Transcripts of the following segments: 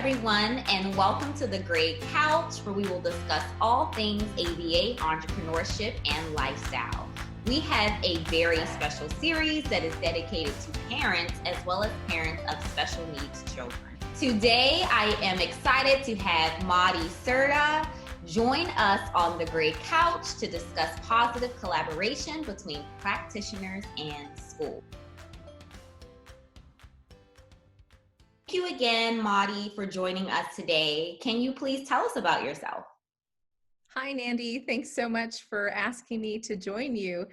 everyone, and welcome to the Great Couch, where we will discuss all things ABA, entrepreneurship, and lifestyle. We have a very special series that is dedicated to parents as well as parents of special needs children. Today, I am excited to have Mari Cerda join us on the Great Couch to discuss positive collaboration between practitioners and school. Thank you again, Mari, for joining us today. Can you please tell us about yourself? Hi, Nandi. Thanks so much for asking me to join you.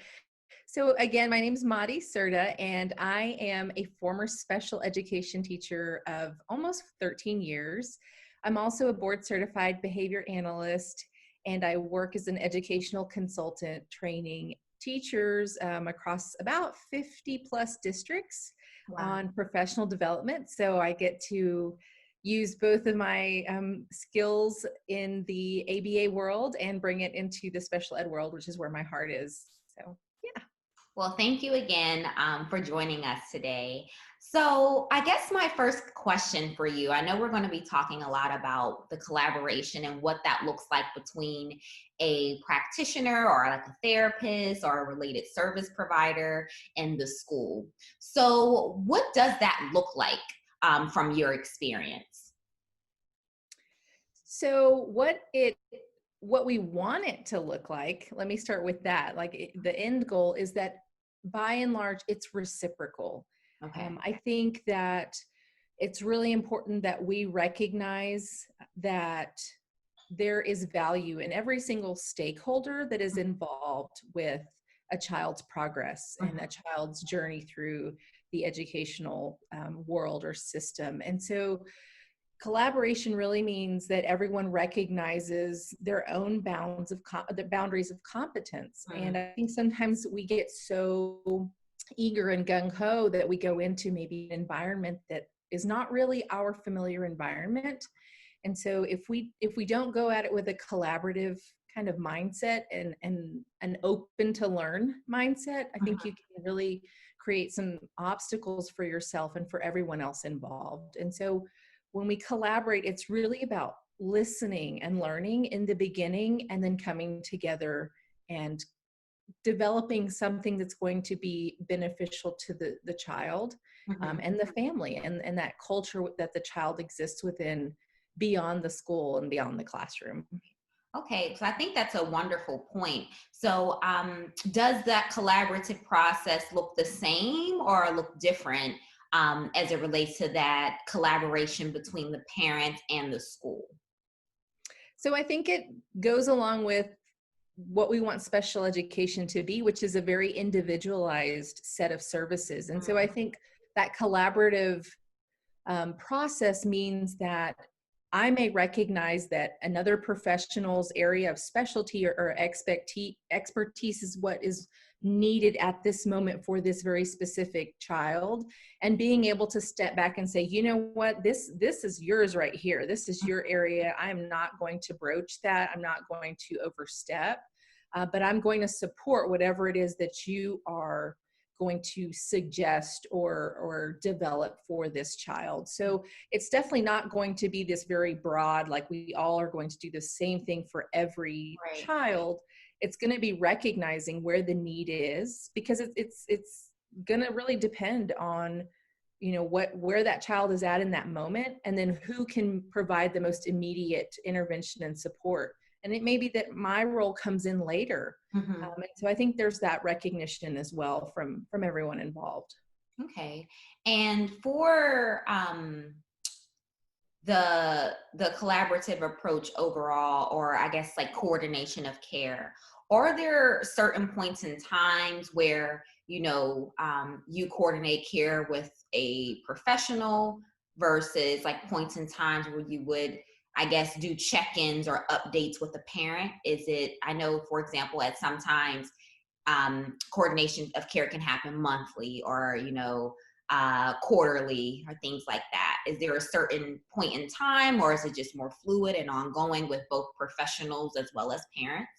So again, my name is Mari Cerda, and I am a former special education teacher of almost 13 years. I'm also a board certified behavior analyst, and I work as an educational consultant training teachers across about 50 plus districts. Wow. On professional development. So I get to use both of my skills in the ABA world and bring it into the special ed world, which is where my heart is. So, yeah. Well, thank you again for joining us today. So I guess my first question for you, I know we're going to be talking a lot about the collaboration and what that looks like between a practitioner or like a therapist or a related service provider and the school. So what does that look like from your experience? So what we want it to look like, let me start with that. The end goal is that by and large, it's reciprocal. Okay. I think that it's really important that we recognize that there is value in every single stakeholder that is involved with a child's progress and a child's journey through the educational world or system. And so collaboration really means that everyone recognizes their own the boundaries of competence. And I think sometimes we get so eager and gung-ho that we go into maybe an environment that is not really our familiar environment. And so if we don't go at it with a collaborative kind of mindset and an open to learn mindset, I think you can really create some obstacles for yourself and for everyone else involved. And so when we collaborate, it's really about listening and learning in the beginning and then coming together and developing something that's going to be beneficial to the child and the family and that culture that the child exists within beyond the school and beyond the classroom. Okay, so I think that's a wonderful point. So does that collaborative process look the same or look different as it relates to that collaboration between the parents and the school? So I think it goes along with what we want special education to be, which is a very individualized set of services. And so I think that collaborative process means that I may recognize that another professional's area of specialty or expertise is what is needed at this moment for this very specific child, and being able to step back and say, you know what, this is yours right here. This is your area. I'm not going to broach that. I'm not going to overstep, but I'm going to support whatever it is that you are going to suggest or develop for this child. So it's definitely not going to be this very broad, like we all are going to do the same thing for every child. It's going to be recognizing where the need is, because it's going to really depend on, you know, where that child is at in that moment, and then who can provide the most immediate intervention and support. And it may be that my role comes in later. And so I think there's that recognition as well from everyone involved. Okay. And for the collaborative approach overall, or I guess like coordination of care, are there certain points in times where, you know, you coordinate care with a professional versus like points in times where you would, I guess, do check-ins or updates with the parent? Is it, I know, for example, at sometimes coordination of care can happen monthly or, you know, quarterly or things like that. Is there a certain point in time, or is it just more fluid and ongoing with both professionals as well as parents?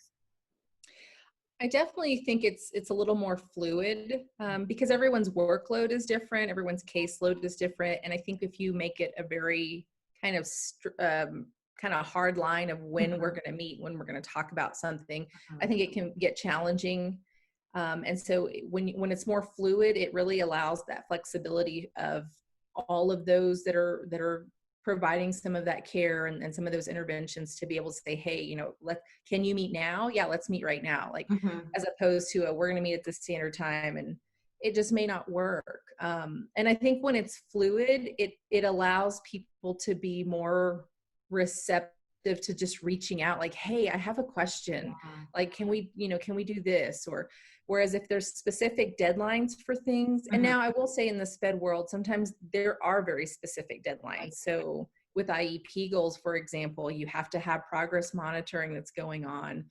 I definitely think it's a little more fluid because everyone's workload is different, everyone's caseload is different. And I think if you make it a very kind of kind of hard line of when we're going to meet, when we're going to talk about something. I think it can get challenging. And so when it's more fluid, it really allows that flexibility of all of those that are providing some of that care and some of those interventions to be able to say, hey, can you meet now? Yeah, let's meet right now. Like, Mm-hmm. as opposed to we're going to meet at the standard time, and it just may not work. And I think when it's fluid, it allows people to be more receptive to just reaching out, like, hey, I have a question. Yeah. Like, can we do this? Or whereas if there's specific deadlines for things, and Mm-hmm. now I will say in the SPED world, sometimes there are very specific Right. deadlines. So with IEP goals, for example, you have to have progress monitoring that's going on.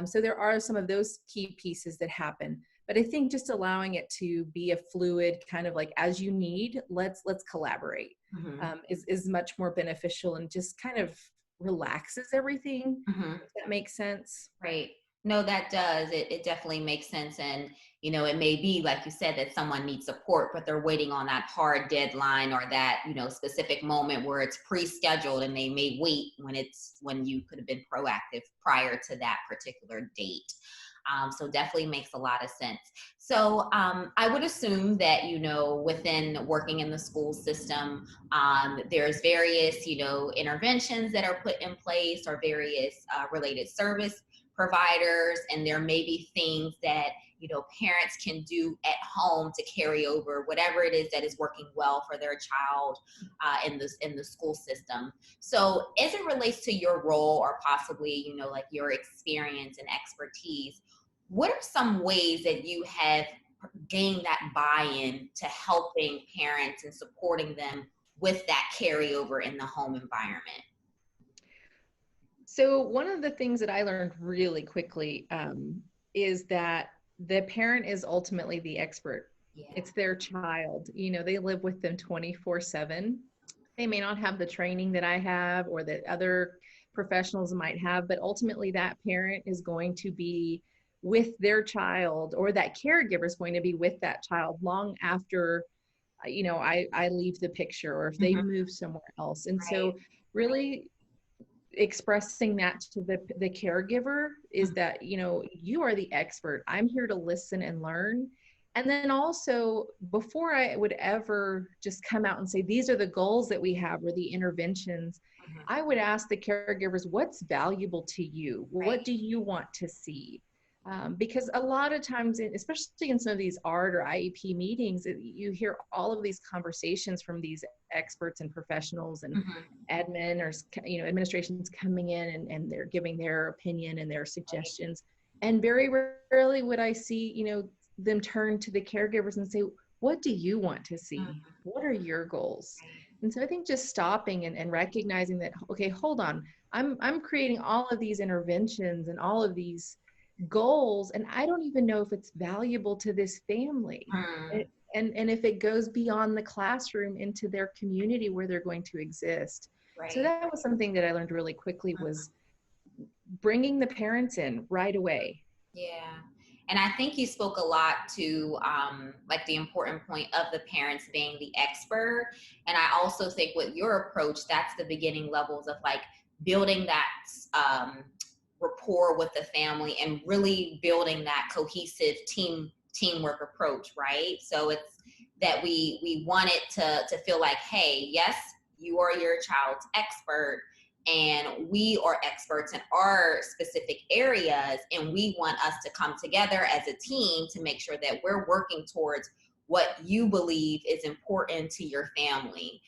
So there are some of those key pieces that happen. But I think just allowing it to be a fluid kind of like, as you need, let's collaborate, Mm-hmm. is much more beneficial and just kind of relaxes everything, Mm-hmm. if that makes sense. Right. No, that does. It definitely makes sense. And, it may be, like you said, that someone needs support, but they're waiting on that hard deadline or that, specific moment where it's pre-scheduled, and they may wait when you could have been proactive prior to that particular date. So definitely makes a lot of sense. So I would assume that, within working in the school system, there's various, interventions that are put in place, or various related service providers, and there may be things that parents can do at home to carry over whatever it is that is working well for their child in the school system. So as it relates to your role, or possibly like your experience and expertise, what are some ways that you have gained that buy-in to helping parents and supporting them with that carryover in the home environment? So one of the things that I learned really quickly is that the parent is ultimately the expert. Yeah. It's their child. They live with them 24/7. They may not have the training that I have or that other professionals might have, but ultimately that parent is going to be with their child, or that caregiver is going to be with that child long after I leave the picture, or if they Mm-hmm. move somewhere else. And Right. so really expressing that to the caregiver is that you are the expert. I'm here to listen and learn. And then also, before I would ever just come out and say these are the goals that we have or the interventions, Mm-hmm. I would ask the caregivers, what's valuable to you? Right. What do you want to see? Because a lot of times, especially in some of these ART or IEP meetings, you hear all of these conversations from these experts and professionals and Mm-hmm. admin or administrations coming in, and they're giving their opinion and their Right. suggestions. And very rarely would I see them turn to the caregivers and say, what do you want to see? Mm-hmm. What are your goals? Right. And so I think just stopping and recognizing that, okay, hold on, I'm creating all of these interventions and all of these goals, and I don't even know if it's valuable to this family. Mm. And if it goes beyond the classroom into their community where they're going to exist. So Right. that was something that I learned really quickly, was bringing the parents in right away. Yeah. And I think you spoke a lot to like the important point of the parents being the expert. And I also think with your approach, that's the beginning levels of like building that rapport with the family and really building that cohesive teamwork approach, right? So it's that we want it to feel like, hey, yes, you are your child's expert, and we are experts in our specific areas, and we want us to come together as a team to make sure that we're working towards what you believe is important to your family,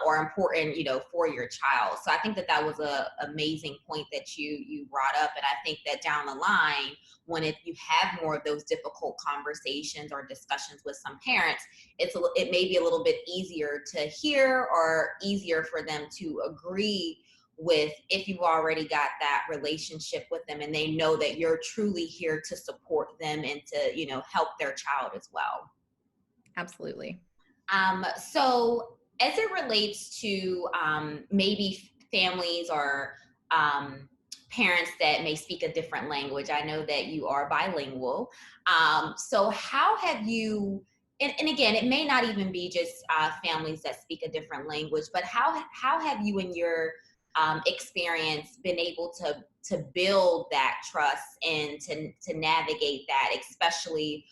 or important for your child. So I think that was a amazing point that you brought up. And I think that down the line, when if you have more of those difficult conversations or discussions with some parents, it may be a little bit easier to hear, or easier for them to agree with, if you've already got that relationship with them and they know that you're truly here to support them and to help their child as well. Absolutely. So as it relates to maybe families or parents that may speak a different language, I know that you are bilingual. So how have you and again, it may not even be just families that speak a different language, but how have you in your experience been able to build that trust and to navigate that, especially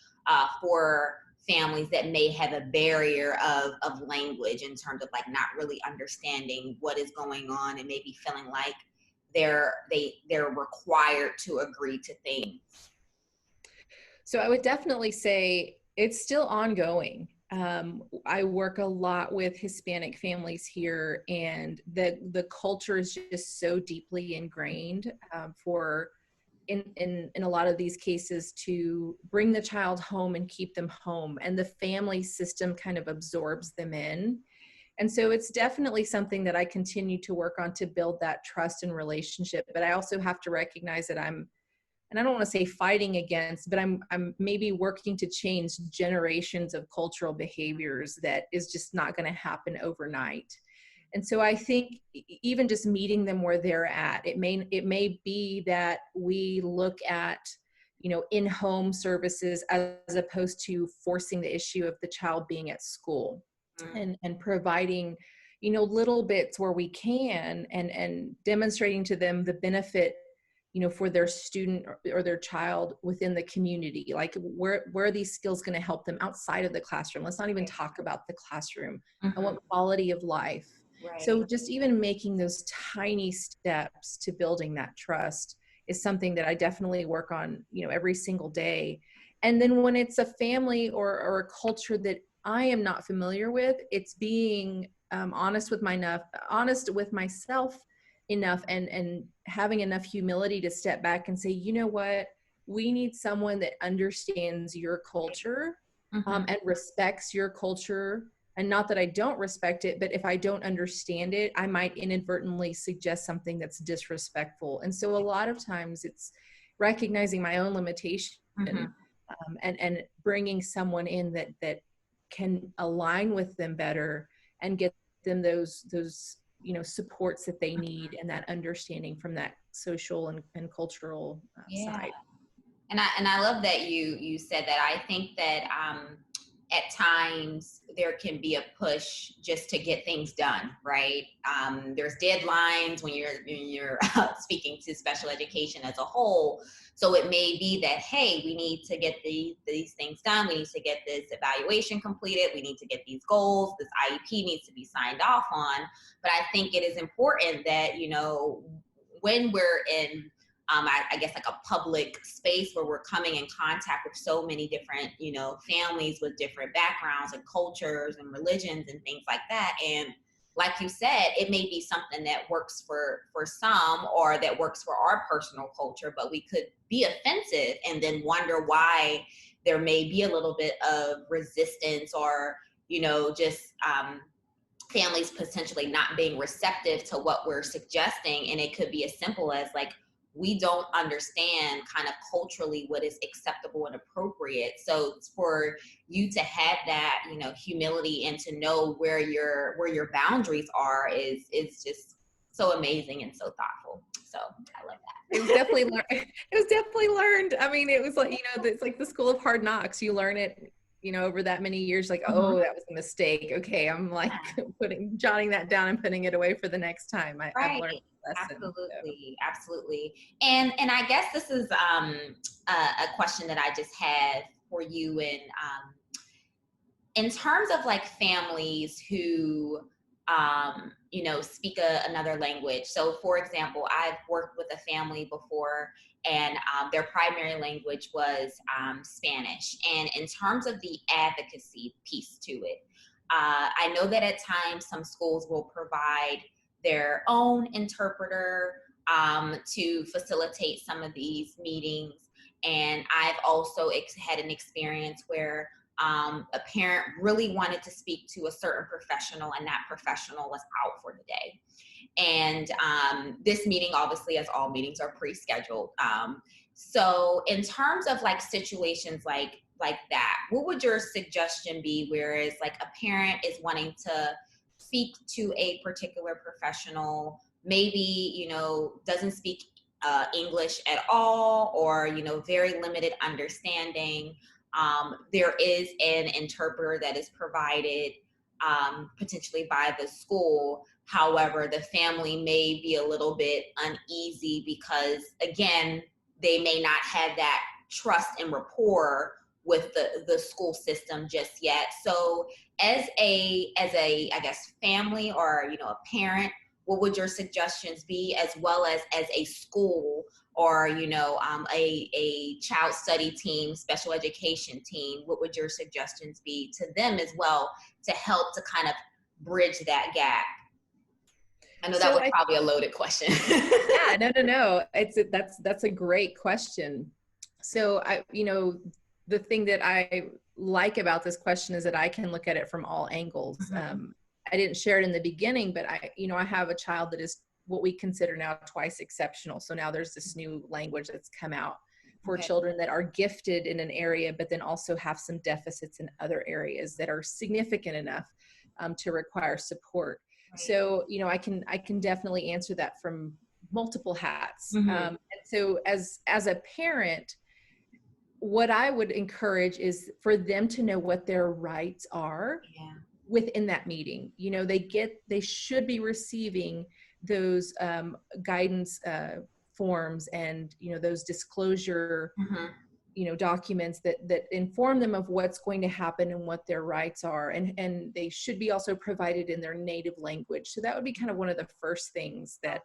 for families that may have a barrier of language in terms of like not really understanding what is going on and maybe feeling like they're required to agree to things. So I would definitely say it's still ongoing. I work a lot with Hispanic families here, and the culture is just so deeply ingrained for in a lot of these cases to bring the child home and keep them home, and the family system kind of absorbs them in. And so it's definitely something that I continue to work on to build that trust and relationship. But I also have to recognize that and I don't want to say fighting against, but I'm maybe working to change generations of cultural behaviors that is just not going to happen overnight. And so I think even just meeting them where they're at, it may be that we look at, in-home services as opposed to forcing the issue of the child being at school, and providing, little bits where we can, and demonstrating to them the benefit, for their student or their child within the community. Like where are these skills going to help them outside of the classroom? Let's not even talk about the classroom. I want quality of life. Right. So just even making those tiny steps to building that trust is something that I definitely work on, every single day. And then when it's a family or a culture that I am not familiar with, it's being honest with myself enough, and having enough humility to step back and say, you know what, we need someone that understands your culture and respects your culture. And not that I don't respect it, but if I don't understand it, I might inadvertently suggest something that's disrespectful. And so a lot of times it's recognizing my own limitation, and bringing someone in that can align with them better and get them those supports that they need, and that understanding from that social and cultural side. And I love that you said that. I think that at times there can be a push just to get things done, right? There's deadlines when you're speaking to special education as a whole. So it may be that, hey, we need to get these things done. We need to get this evaluation completed. We need to get these goals. This IEP needs to be signed off on. But I think it is important that, when we're in I guess like a public space where we're coming in contact with so many different, families with different backgrounds and cultures and religions and things like that. And like you said, it may be something that works for some, or that works for our personal culture, but we could be offensive and then wonder why there may be a little bit of resistance, or, just families potentially not being receptive to what we're suggesting. And it could be as simple as like, we don't understand kind of culturally what is acceptable and appropriate. So for you to have that, humility, and to know where your boundaries are is just so amazing and so thoughtful. So I love that. It was definitely learned. I mean, it was like, it's like the school of hard knocks. You learn it, over that many years, like, oh, that was a mistake. Okay. I'm like jotting that down and putting it away for the next time. I've learned a lesson. Absolutely. And I guess this is a question that I just had for you, and in terms of like families who speak another language. So for example, I've worked with a family before, and their primary language was Spanish. And in terms of the advocacy piece to it, I know that at times some schools will provide their own interpreter to facilitate some of these meetings. And I've also had an experience where a parent really wanted to speak to a certain professional, and that professional was out for the day. And this meeting, obviously, as all meetings, are pre-scheduled. So in terms of like situations like that, what would your suggestion be? Whereas like a parent is wanting to speak to a particular professional, maybe, doesn't speak English at all, or, very limited understanding. There is an interpreter that is provided potentially by the school. However, the family may be a little bit uneasy because, again, they may not have that trust and rapport with the school system just yet. So as a I guess family, or a parent, what would your suggestions be, as well as a school, or a child study team, special education team? What would your suggestions be to them as well, to help to kind of bridge that gap? I know that So was probably a loaded question. yeah, no. That's a great question. So the thing that I like about this question is that I can look at it from all angles. Mhm. I didn't share it in the beginning, but I have a child that is what we consider now twice exceptional. So now there's this new language that's come out for Okay. children that are gifted in an area, but then also have some deficits in other areas that are significant enough to require support. Right. So, I can definitely answer that from multiple hats. Mhm. And so as a parent, what I would encourage is for them to know what their rights are Yeah. within that meeting. They should be receiving those guidance forms, and those disclosure Mhm. documents that inform them of what's going to happen and what their rights are, and they should be also provided in their native language. So that would be kind of one of the first things that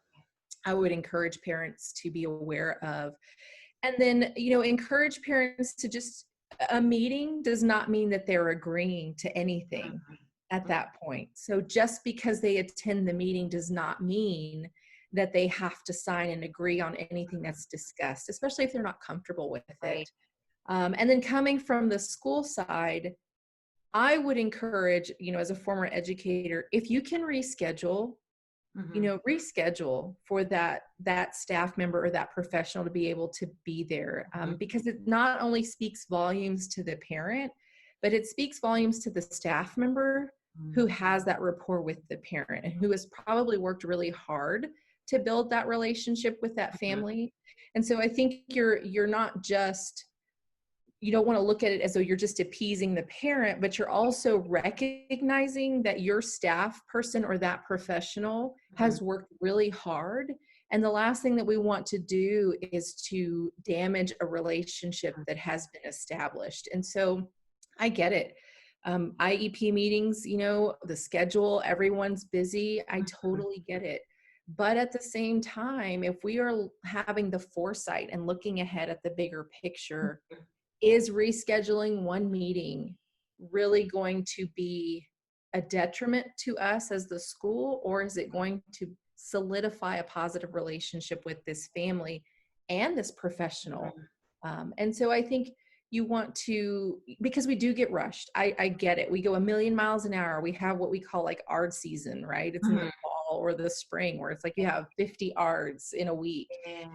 I would encourage parents to be aware of. And then encourage parents to just, a meeting does not mean that they're agreeing to anything at that point. So just because they attend the meeting does not mean that they have to sign and agree on anything that's discussed, especially if they're not comfortable with Right. it. And then coming from the school side, I would encourage, as a former educator, if you can reschedule, Mhm. reschedule for that staff member or that professional to be able to be there, Mhm. because it not only speaks volumes to the parent, but it speaks volumes to the staff member who Mhm. has that rapport with the parent and who has probably worked really hard to build that relationship with that Mhm. family. And so I think you're not just, you don't want to look at it as though you're just appeasing the parent, but you're also recognizing that your staff person or that professional Mhm. has worked really hard. And the last thing that we want to do is to damage a relationship that has been established. And so I get it. IEP meetings, the schedule, everyone's busy. I Mhm. totally get it. But at the same time, if we are having the foresight and looking ahead at the bigger picture, is rescheduling one meeting really going to be a detriment to us as the school, or is it going to solidify a positive relationship with this family and this professional? Mhm. And so I think you want to, because we do get rushed. I get it. We go a million miles an hour. We have what we call like ARD season, right? It's in the Mhm. fall or the spring where it's like you have 50 ARDs in a week. Yeah.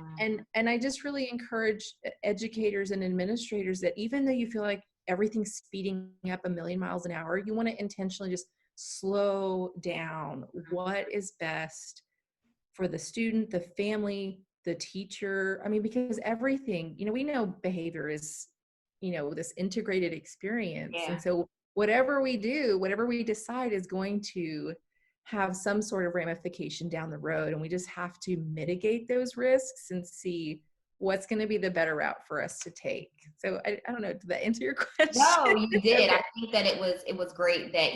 And I just really encourage educators and administrators that even though you feel like everything's speeding up a million miles an hour, you want to intentionally just slow down. What is best for the student, the family, the teacher? I mean, because everything, we know behavior is, this integrated experience. Yeah. And so whatever we do, whatever we decide is going to have some sort of ramification down the road. And we just have to mitigate those risks and see what's going to be the better route for us to take. So I don't know, did that answer your question? No, you did. Okay. I think that it was great that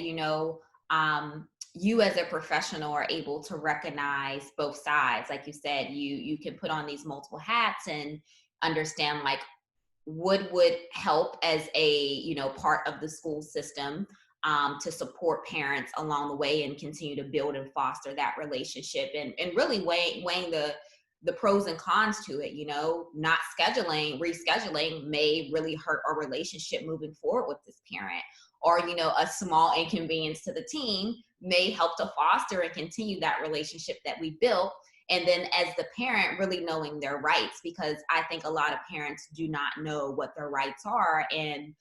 you as a professional are able to recognize both sides. Like you said, you can put on these multiple hats and understand like what would help as a part of the school system, to support parents along the way and continue to build and foster that relationship, and really weighing the pros and cons to it. Not rescheduling may really hurt our relationship moving forward with this parent, or a small inconvenience to the team may help to foster and continue that relationship that we built. And then as the parent, really knowing their rights, because I think a lot of parents do not know what their rights are. And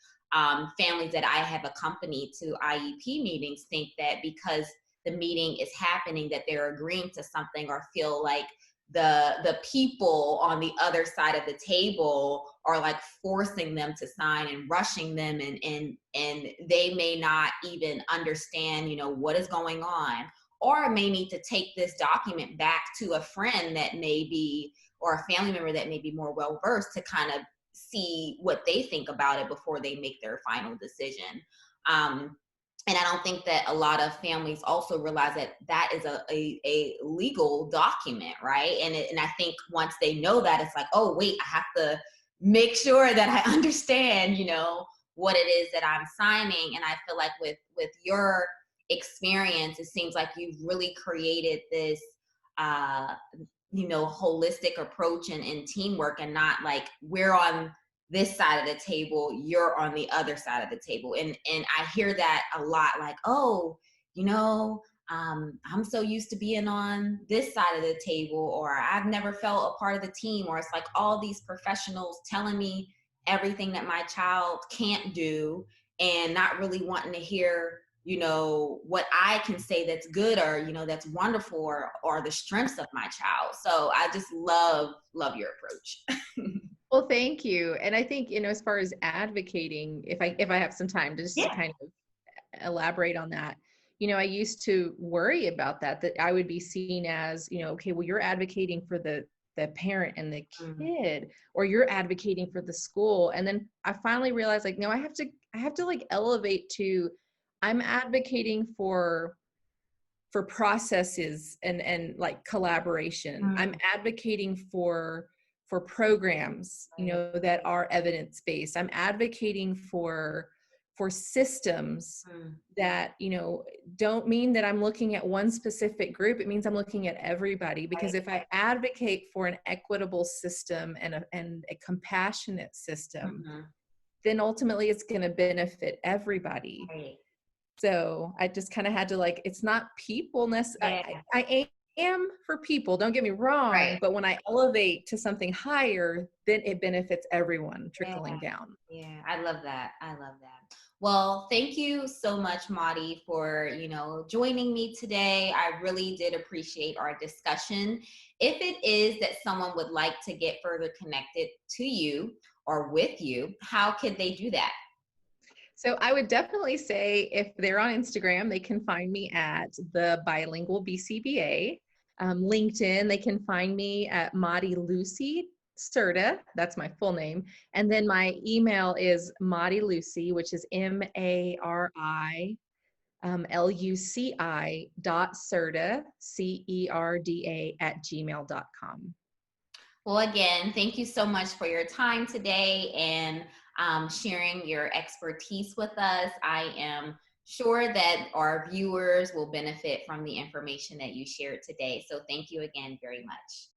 families that I have accompanied to IEP meetings think that because the meeting is happening, that they're agreeing to something, or feel like the people on the other side of the table are like forcing them to sign and rushing them, and they may not even understand, you know, what is going on, or may need to take this document back to a friend that may be, or a family member that may be more well versed, to kind of see what they think about it before they make their final decision. And I don't think that a lot of families also realize that that is a legal document, right? And I think once they know that, it's like, oh wait, I have to make sure that I understand, you know, what it is that I'm signing. And I feel like with your experience, it seems like you've really created this uh you know, holistic approach and teamwork, and not like we're on this side of the table, you're on the other side of the table. And I hear that a lot, like, oh, you know, I'm so used to being on this side of the table, or I've never felt a part of the team, or it's like all these professionals telling me everything that my child can't do, and not really wanting to hear, you know, what I can say that's good, or, you know, that's wonderful, or the strengths of my child. So I just love your approach. Well, thank you. And I think, you know, as far as advocating, if I have some time just to Yeah. kind of elaborate on that, you know, I used to worry about that I would be seen as, you know, okay, well, you're advocating for the parent and the Mm, kid, or you're advocating for the school. And then I finally realized, like, no, I have to like elevate to, I'm advocating for processes and like collaboration. I'm mm, advocating for programs, you right, know, that are evidence-based. I'm advocating for systems mm, that, you know, don't mean that I'm looking at one specific group. It means I'm looking at everybody, because right, if I advocate for an equitable system and a compassionate system, mhm, then ultimately it's going to benefit everybody. right, So I just kind of had to, like, it's not people yeah, I am for people, don't get me wrong, right, but when I elevate to something higher, then it benefits everyone yeah, trickling down. yeah. I love that. I love that. Well, thank you so much, Madi, for, you know, joining me today. I really did appreciate our discussion. If it is that someone would like to get further connected to you or with you, how could they do that? So I would definitely say, if they're on Instagram, they can find me at the Bilingual BCBA. LinkedIn, they can find me at Mari Lucy Cerda. That's my full name. And then my email is Mari Lucy, which is MARI LUCI.Cerda, CERDA @gmail.com. Well, again, thank you so much for your time today, and sharing your expertise with us. I am sure that our viewers will benefit from the information that you shared today. So thank you again very much.